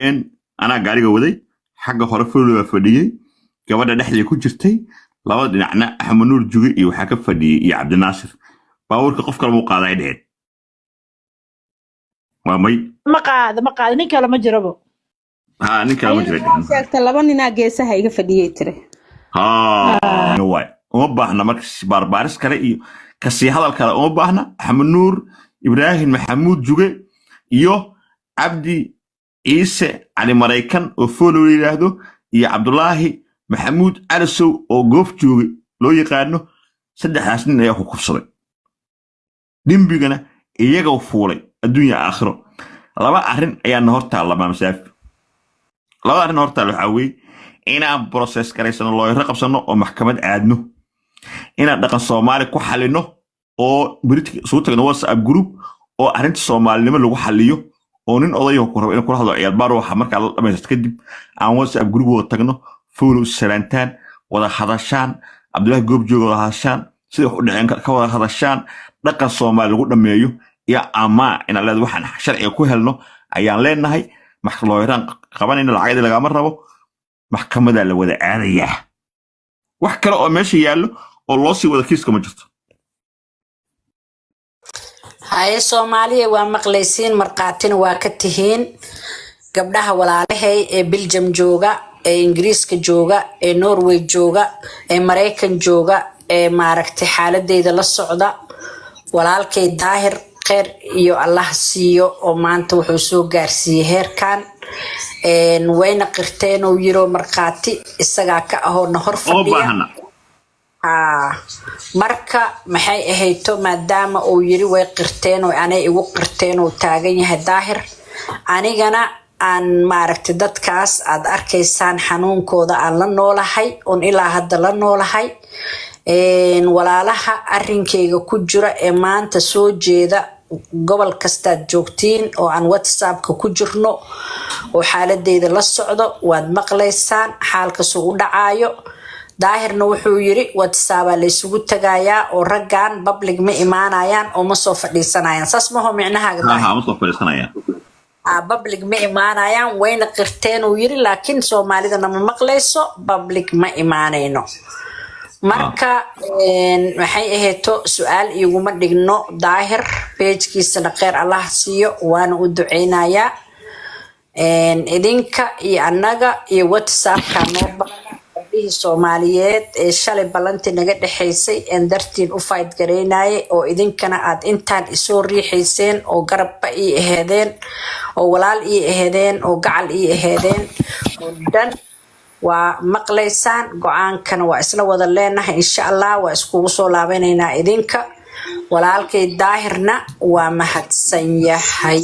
إن أنا قاري قودي حاجة خرافة ولا فدية كمان ده حلي كوجرتي لو نحن أحمد نور جوجي وحكى فدي يا عبد الناصر باور كقف كلام قاضي ده وامي ما قاعد نينك لما جربه ها نكلم ayada جريد waxaa sheegtay laba ninaa geesaha iga fadhiyay tiri ها نواي وما بحنا مركز باربارس كلا إيو كسي هذا الكلام وما بحنا أحمد نور إبراهيم محمود جوجي إيو عبدي عيسى علي مريكان وفولو يلاهدو يا عبد الله محمود ألسو وقف جوجي لو يقارنو سدح حسن يا أخو كفصلي دين بيجنا إيجا وفولي الدنيا آخره لما أهرن أيا نهارتا الله ما مسافر لما أهرن نهارتا الحوي إنا بروسيس كريسنا الله يرقب سنة ومحكمة عادنه إنا دقن صومالي كو حالينه أو بريتك صوتك نواس أب جروب أو أهرنت صومالي لما لغو حاليو أو نين أضيه كورو إنا كورو هذا عيال بارو وحمرك على لما يستكدب عن واس أب جروب وتغنو فولو السلانتان ودا حداشان عبد الله جوب جوجو ودا حداشان سيدو دعين كودا حداشان دقن صومالي لغو دميو يا أما إن الله دوحن شرعي كو هلنو أيان لينهاي محكمة الله يران قبان إن العقيد لغا مربو محكمة لا ودا عادية wax kale oo meesha yaallo oo loo sii wada kiiska ma jirto haye Soomaaliya waa maqlaysiin marqaatin waa ka tihiin gabdhaha walaalahay ee Belgium jooga ee Ingiriiska jooga ee Norway jooga ee Mareykan jooga ee maaragtay xaaladeeda la socda walaalkay daahir khayr iyo Allah siiyo oo maanta wuxuu soo gaarsiiyay heerkan wayna qirteen oo yiro marqaati isaga ka ahoona hor fadhiya marka maxay ahayto maadaama uu yiri way qirteen oo aanay igu qirteen oo taagan yahay daahir anigana aan maaragtay dadkaas aad arkaysaan xanuunkooda aan la noolahay on ilaa hadda la noolahay walaalaha arrinkeyga ku jira ee maanta soo jeeda gobol kasta joogtiin oo aan WhatsApp-ka ku jirno oo xaaladeeda la socdo waad maqlaysaan xaalka soo u dhacaayo daahirna wuxuu yiri WhatsApp la isugu tagayaa oo raggan public ma imaanayaan oo ma soo fadhiisanayaan saas ma ho micnahaaga daahir ma soo fadhiisanayaan public ma imaanayaan wayna qirteen oo yiri laakiin Soomaalida ma maqlayso public ma imaanayno marka waxay aheeto su'aal iguma dhigno daahir page-kiisa khayr Allah siiyo waana u duceynayaa idinka iyo anaga iyo WhatsApp-ka noo bixi Soomaaliyeed ee shalay balanti naga dhaxaysay en dartiin u fight gareynaaye oo idinkana aad intaan isoo riixayseen oo garabba ii aheedeen oo walaal ii aheedeen oo gacal ii aheedeen oo dhan waa maqlaysaan go'aankana waa isla wada leenahay insha Allah waa iskugu soo laabaynayna idinka walaalkay daahirna waa mahadsan yahay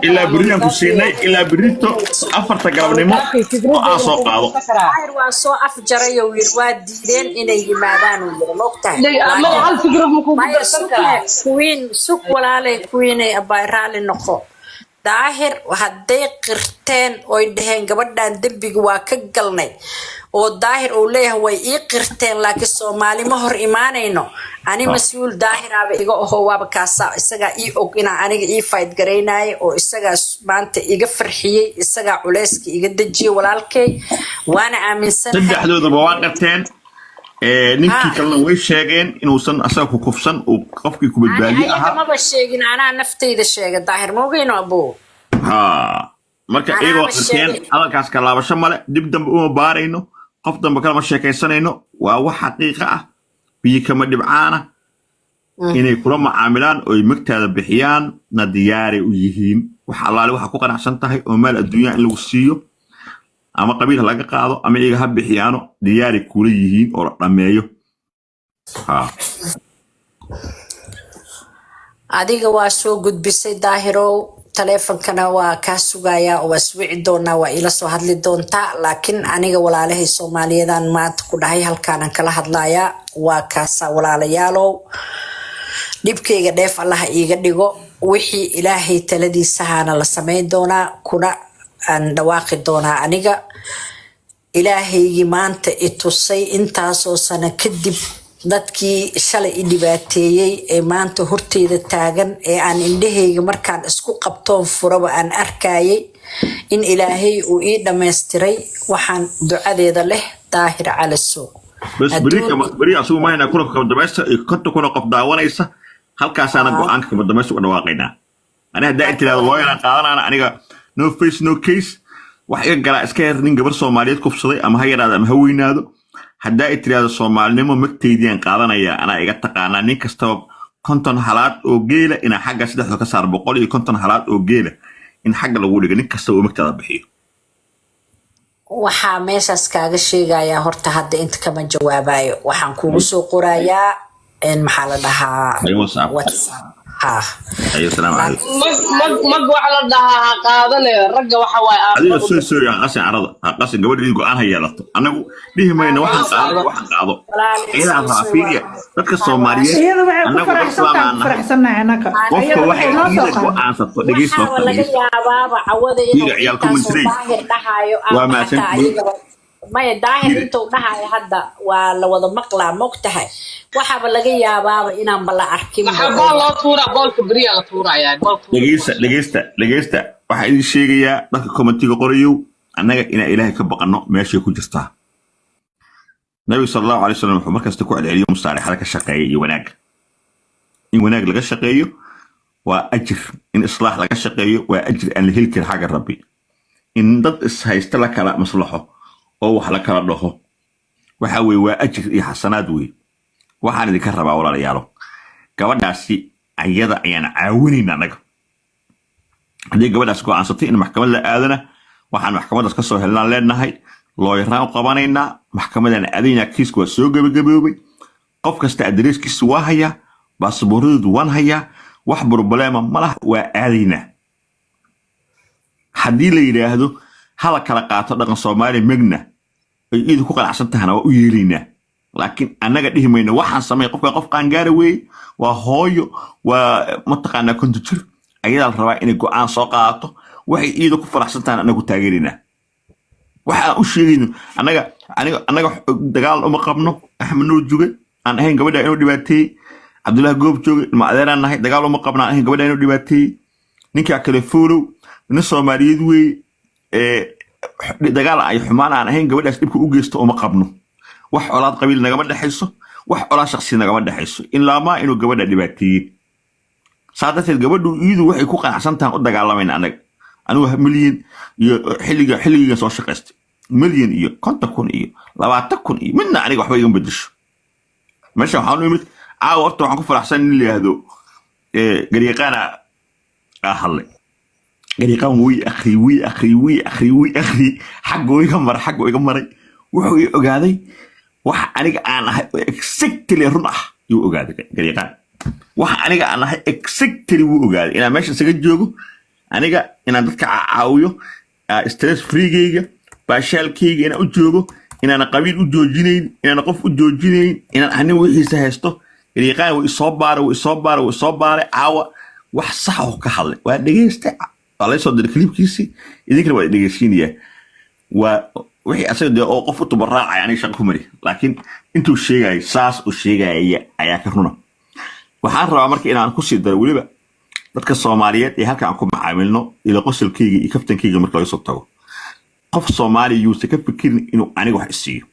إلا بريان كوسيني إلا بريتو أفرت قلبنيمو وآسو قادو daahir waa soo afjaray oo yiri waa diideen inay yimaadaan oo yiri moogtahay ama hal fikir ma kugu darsan karaa kuwiin suk walaalay kuwiinay abay raali noqo daahir hadday qirteen oo dhaheen gabadhan dambiga waa ka galnay oo daahir oo leeyahay way ii qirteen laakiin Soomaali ma hor imaanayno ani mas'uul daahir aba iga oo waaba kaasa isaga ii og ina aniga ii fight gareynay oo isaga maanta iga farxiyay isaga culeyska iga dajiyay walaalkay waana aaminsanahay saddexdooda waa qirteen ninkii kalena way sheegeen inuusan asaga ku kufsan oo qofkii ku badbaadi ahaa ma ba sheegin ana naftayda sheega daahir ma ogeyno abo marka iyagoo qirteen hadalkaas ka laabasho male dib dambe uma baarayno qof dambe kala ma sheekaysanayno waa wax xaqiiqo ah biyo kama dhibcaana inay kula macaamilaan oo ay magtaada bixiyaan na diyaari u yihiin wax allaale waxa ku qanacsan tahay oo maal adduunyo in lagu siiyo ama qabiil laga qaado ama iyaga ha bixiyaano diyaari kula yihiin oo la dhameeyo adiga waa soo gudbisay daahirow taleefankana waa ka sugayaa oo waswici doonaa waa ila soo hadli doontaa laakiin aniga walaalahay Soomaaliyeedan maanta ku dhahay halkaan kala hadlayaa waa kaasa walaalayaalow dibkeyga dheef Allah iiga dhigo wixii Ilaahay taladiisa hana la sameyn doonaa kuna aan dhawaaqi doonaa aniga Ilaahaygi maanta itusay intaasoo sano kadib dadkii shalay i dhibaateeyey ee maanta horteyda taagan ee aan indhahayga markaan isku qabtoon furaba aan arkayay in ilaahay uu ii dhammaystiray waxaan ducadeeda leh daahir calasow بس بريء أسوي ما هنا كنا كم دمشق كنت كنا قف داوانيسا هل كاسانا قانك كم دمشق ودواقينا أنا هدا أنت لا واير أنا no face no case وحقيقة قال إسكير نين قبل سوماليات كفصلي أما هي هذا مهوين هذا هدا أنت لا سومالي نمو مكتيدين قالنا يا أنا إيجا تقانا نين كستوب كنتن حالات وجيلة إن حاجة سيدة كسر بقولي كنتن حالات وجيلة إن حاجة لقولي نين كستوب مكتئب بحيه waxaa meeshaas kaaga sheegayaa horta hadda inta kama jawaabayo waxaan kugu soo qorayaa in maxaa la dhahaa WhatsApp أيوة السلام عليكم mag waxa la dhahaa qaadanayo ragga waxa waay adiga soo qasi carada qasi gabadhii go'aan hayalato anagu dhihimayna waxaan qaado ila raafiya dadka Soomaaliyeed iyada waxay ku faraxsanahay anaka qofka waxay go'aan sato dhageysto laga yaabaaba cawada inuu daahir dhahayo waa maasan maya daahir intuu dhahayo hadda waa la wada maqlaa mogtahay waxaaba laga yaabaaba inaan bala arkin maxaa loo tuuraa boolka bariya la tuurayaa dhageysta waxa idin sheegayaa dadka commentiga qorayo annaga ina ilaahay ka baqano meesha ku jirtaa nabi sallallahu alayhi wasallam wuxuu markaas ku celceliyo musaarixada ka shaqeeyo iyo wanaag in wanaag laga shaqeeyo waa ajir in islaax laga shaqeeyo waa ajir aan la heli karin xagga rabbi in dad is haysta la kala maslaxo oo wax la kala dhaho waxa weey waa ajir iyo xasanaad weey waxaan idinka rabaa walaalayaal gabadhaasi ayada ayaan caawinayna anaga hadii gabadhaas go'aansatay in maxkamad la aadana waxaan maxkamadaas ka soo helnaa leenahay looyaraan qabanayna maxkamadan aadayna kiisku waa soo gabagaboobay qof kasta adreeskiisa waa haya baasabooradu waan haya wax problema malaha waa aadayna hadii la yiraahdo hala kala qaato dhaqan Soomaali magna ay idinku qanacsan tahana waa u yeelina laakiin anaga dhihimayna waxaan sameey qof qaan gaar weey waa hooyo waa mataqaana kuntu jir ayada la rabaa inay go'aan soo qaato waxay iido ku faraxsan tahay anagu taageerina waxa u sheegayno anaga dagaal uma qabno Axmed Nuur Juge aan ahayn gabadha inuu dhibaatay Cabdullaah Goob Jooge ma adeeraan nahay dagaal uma qabnaa ahayn gabadha inuu dhibaatay ninka kale fuulow nin Soomaaliyeed weey dagaal ay xumaan aan ahayn gabadhaas dibku u geesto uma qabno wax colaad qabiil nagama dhaxayso wax colaad shakhsi nagama dhaxayso ilaa ma inuu gabadha dhibaatay saadateed gabadhu iidu waxay ku qanacsan tahay u dagaalamayna anigu milyan iyo xilliga soo shaqaystay milyan iyo 50,000 iyo 20,000 iyo midna aniga waxba iga bedesho meesha waxaan u imid horta waxaan ku faraxsan in la yiraahdo gariiqana hadlay gariiqan wii akhi xaqo iga maray wuxuu ogaaday wax aniga aan ahay exactly run ah uu ogaaday gariiqan wax aniga aan ahay exactly uu ogaaday inaan meesha isaga joogo aniga inaan dadka caawiyo stress freegeyga baashaalkeyga inaan u joogo inaan qabiil u joojinayn inaan qof u joojinayn inaan aniga wixiisa haysto gariiqan uu soo baaray caawa wax sax oo ka hadlay waa dhageystay على صوت الكليب كيسي يذكر واحد دقيقة ووحي أصير ده أو قفة براعة يعني شغله مري لكن أنتوا الشيء جاي ساس والشيء جاي أياكرنا وحارة عمرك إن عن قصة الدولة بقى ذاتك الصوماليات يهلك عنكم عاملنا إلى قصة الكيجي يكفتن كيجي مركز يصطوا قف الصومالي يوسف بكير إنه أنا واحد السيء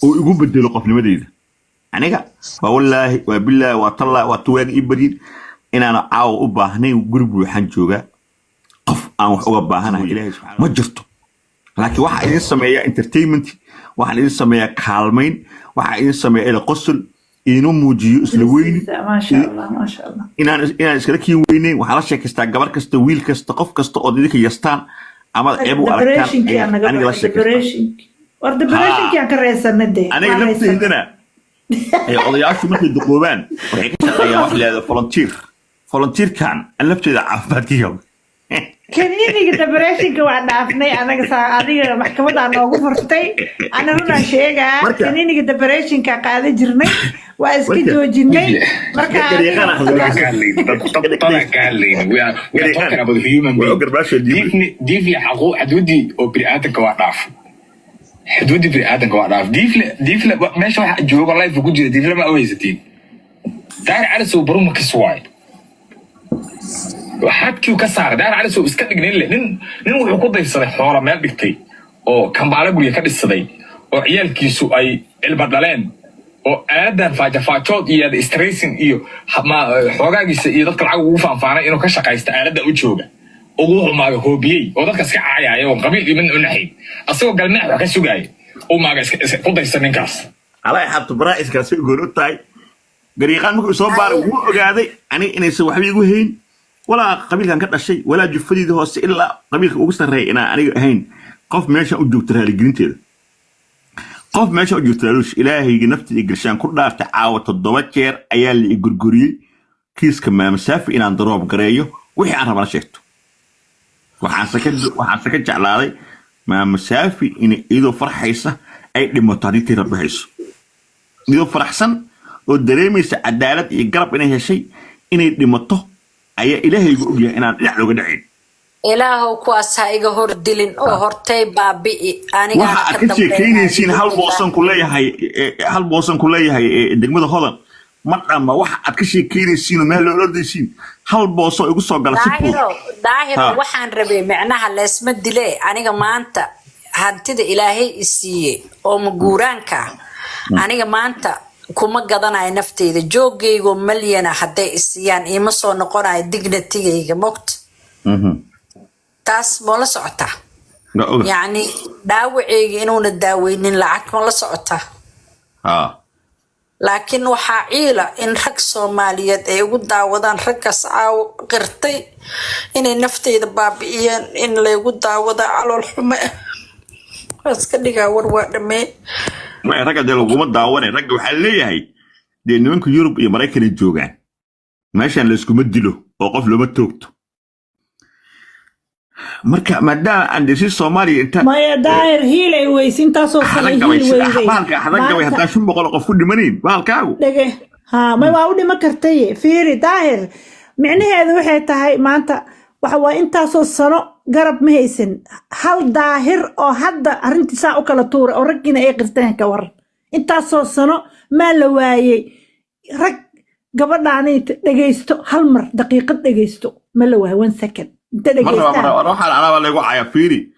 ويقوم بدله قف المدينة أنا والله وبالله وطلع وتوان إبريد إن أنا عاو أباهني وقرب وحن جوجا قف أنا وأباهنا إلهي سبحانه ما جرته لكن واحد يسمى انترتينمنت واحد يسمى كالمين واحد يسمى إلى قصل إنه موجي أسلوين ما شاء الله إن أنا إسكالكي ويني وحلاش كستا جبر كستا ويل كستا قف كستا أوديك يستان أما أبو أركان أنا قبل دبريشن كي أكرر سنة أنا قلت هنا هي قضية مثل الدقوبان وحكيت يا واحد هذا فولنتير كان أنا لبتي عافات كيهم كان يجي دبريشن كواحد عافني أنا قصادي محكمة أنا وقفرتي أنا هنا شيء كان يجي دبريشن كقاعدة جرني وأسكت جرني طلع قال لي we are talking about human being دي في حقوق حدودي وبرئاتك وعرف حدود في آدم كوارف ديفلا ماشي واحد جواب الله في كل ديفلا ما أويزتين دار على سو بروم كسواي waxaad kii ka saar daar cali soo iska dhignin nin wuxuu ku daysaday xoolo meel dhigtay oo kambaala guriga ka dhisaday oo ciyaalkiisu ay ilba dhaleen oo aadan faajood iyo stressing iyo xoogaagiisa iyo dadka lacag ugu faanfaanay inuu ka shaqaysto aalada u jooga ugu xumaaga hoobiyay oo dadka iska caayay oo qabiil iman u naxay asagoo galnaa wax ka sugay oo maaga iska ku daysan ninkaas alay xabtu baraa'iska si goortay gariiqan markuu soo baaray wuu ogaaday ani inaysan waxba igu hayn ولا قبيل كان كذا شيء ولا جفدي ده هسه إلا قبيل أوجست الرأي أنا هين قف ماشى أوجت ترى الجرينتيل قف ماشى أوجت ترى إلهي جنبت الجرشان كل ده تعاود الضواتير أيال الجرجوري كيس كمان مسافة إن عند ضرب قريه وحي أنا ما شفته وحاسكت على هذا ما مسافة إن إذا فرح حيسة أي لمتعدي رب حيسه إذا فرح سن والدريميس عدالة يقرب إنه شيء إن لمته أي إلهي يقول إن أنا لحلو قدعين إلهو كواسا إيجا هور دلين أو هورتي بابي أنا waxa ka sheekeynaysiin hal boosan ku leeyahay degmada hodan ma dhama waxa aad ka sheekeynaysiin meel loo ordaysiin hal booso igu soo gala daahiro waxaan rabay macnaha leesma dilay aniga maanta hantida ilaahay isiiyay oo maguuraanka aniga maanta kuma gadanayo nafteyda joogaygo malyan haday isiyaan ima soo noqonayo dignitigayga moqt taas ma la socota يعني داوعي إنه نداوين لعك ولا سعته. لكن وحائلة إن رك صوماليات يقول داودان ركس أو قرتي إن نفتي دبابيان إن لا يقول داودا على الحماة. بس كده جاور وادمي. ما رك ده لو قمت داونا رك وحليه هاي. دي نونك يوروب يمريكان الجوجان. ماشي أنا لسكم مدلو وقف له متوقت. marka maadaama aan dhisay Soomaaliya inta ma daahir hiilay weysin taasoo kale hiilay baalka xadanka way hadaa 500 qof u dhimaneen baalkaagu dhage ha ma waa u dhima kartay fiiri daahir micnaheedu waxay tahay maanta waxa waa intaasoo sano garab ma haysan hal daahir oo hadda arintiisa u kala tuuray oo ragina ay qirteen ka war intaasoo sano ma la waayay rag gabadhaanay dhageysto hal mar daqiiqad dhageysto ma la waayay 1 second روح على أنا ولا يقع يا فيري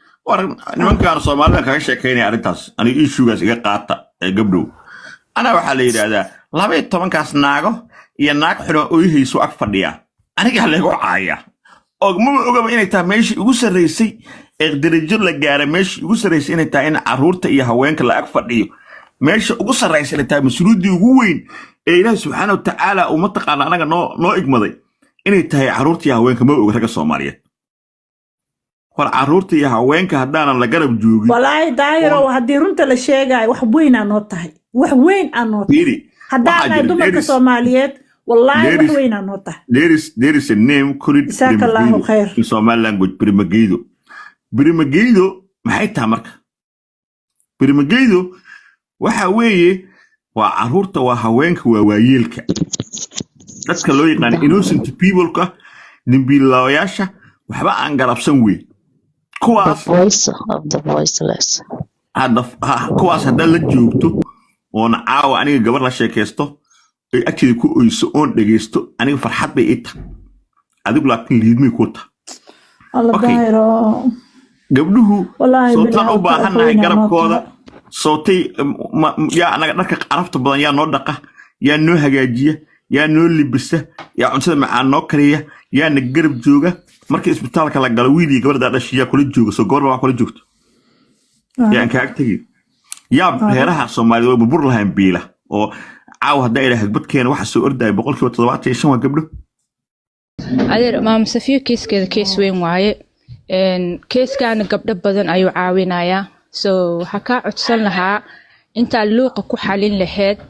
نمن كان صومالي كان شكيني أريتاس أنا إيشو جالس يقطع قبله أنا وحالي هذا لا بيت طبعا كاس ناقو يناق حلو أيه سو أكفر ديا أنا قال يقع يا أقوم أقوم إني تامش يقص الرئيسي الدرجة لجارة مش يقص الرئيسي إني تاين عرورت إياه وين كلا أكفر ديو مش يقص الرئيسي اللي تام مسرودي وين إله سبحانه وتعالى ومتق على أنا نو إجمالي إني تاي عرورت إياه وين كم أقول الصومالية والعرورتي هواينك هدانا لا غرب جوغي والله دايرو هدي runta la sheegay wax weyn aan tahay wax weyn aan tahay hadaana dumarka Soomaaliyeed wallahi wax weyn aan tahay there is a name called in Somali language Primageydo maxay tahay marka Primageydo waxa weeye waa caruurta waa haweenka waa waayeelka dadka loo yaqaan innocent people ka nimbilayaasha waxba aan garabsan weey The voice of the voiceless. كواس هذا اللي جوبته وأنا عاو أنا قبل لا شيء كيستو أكيد كو يسون دقيستو أنا فرحت بيت أديك لكن ليدمي كوتا الله دايرو قبله صوت أوبا هنا يقرب كودا صوتي يا أنا نك عرفت بدن يا نودقة يا نو هجاجية يا نو لبسة يا عنصر مع النوكرية يا نقرب جوجا markii isbitaalka la galay wiilii gabadha dhashiya kula joogo soo goor waa kula joogto yaan ka agtay yaab heeraha Soomaaliyeed oo burbur lahayn biila oo caaw haday ilaahay badkeen waxa soo orday 75 waa gabdho adeer maam safiyo keeskeeda kees weyn waaye keeskan gabdho badan ayuu caawinayaa soo waxa ka codsan lahaa inta luuqa ku xalin lahayd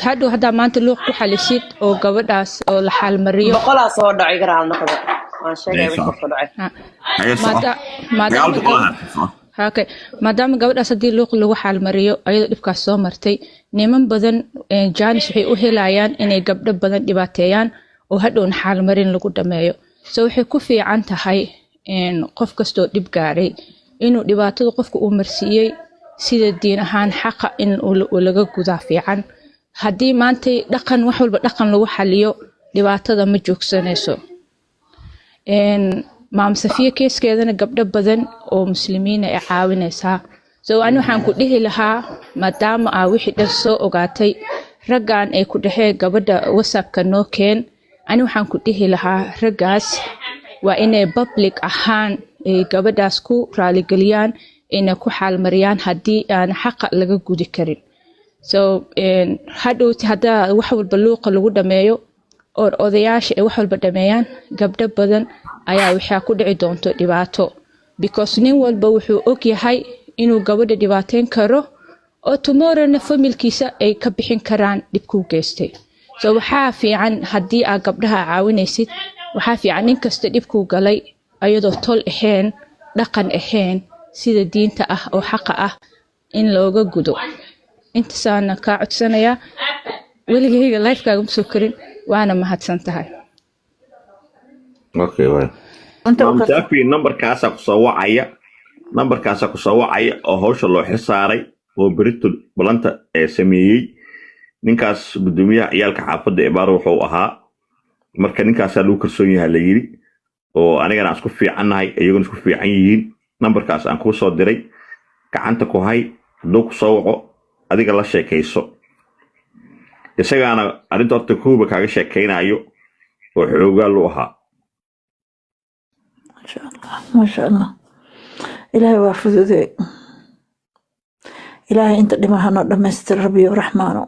hadda hada maanta luuq ku xalisid oo gabadhaas oo la xal mariyo boqolaas oo dhacay garaal noqdo aan sheegay wixii ku dhacay maadaama gabadhaas hadii luuq lagu xal mariyo ayadoo dhibkaas soo martay niman badan jaanis waxay u helayaan inay gabdho badan dhibaateeyaan oo hadhoon xal marin lagu dhameeyo soo waxay ku fiican tahay qof kastoo dhib gaaray inuu dhibaatada qofka uu marsiiyay sida diin ahaan xaqa in uu laga gudaa fiican haddii maantay dhaqan wax walba dhaqan lagu xaliyo dhibaatada ma joogsanayso maam safiya keeskeedana gabdho badan oo muslimiin ay caawinaysaa so ani waxaan ku dhihi lahaa maadaama aa wixii dhan soo ogaatay raggan ay ku dhaheen gabadha whatsappka noo keen ani waxaan ku dhihi lahaa raggaas waa inay public ahaan ay gabadhaas ku raaligeliyaan inay ku xaalmariyaan haddii aan xaqa laga gudi karin so hadhowti haddaa wax walba luuqa lagu dhameeyo oo odayaasha ay wax walba dhameeyaan gabdho badan ayaa waxaa ku dhici doonto dhibaato because nin walba wuxuu og yahay inuu gabadha dhibaateyn karo oo tomorrowna familkiisa ay ka bixin karaan dhibkuu geystay so waxaa fiican haddii aad gabdhaha caawinaysid waxaa fiican nin kasta dhibkuu galay ayadoo tol ahayn dhaqan ahayn sida diinta ah oo xaqa ah in looga gudo intaasaan kaa codsanayaa weligayga lifekaaga ma soo karin waana mahadsan tahay okay well Safi numberkaasa ku soo wacaya oo hawsha loo xilsaaray oo berito balanta ee sameeyay ninkaas gudoomiyaha ciyaalka xaafadda ee baar wuxuu ahaa marka ninkaasaa lagu kalsoon yahay la yiri oo anigana isku fiicannahay iyaguna isku fiican yihiin numberkaas aan ku soo diray gacanta ku hay haduu ku soo waco adiga la sheekayso isagaana arrinta horta kuuba kaaga sheekaynayo oo xoogaa loo ahaa ما شاء الله إلهي وافذ ذي إلهي أنت لما هنو دمستر ربي ورحمانه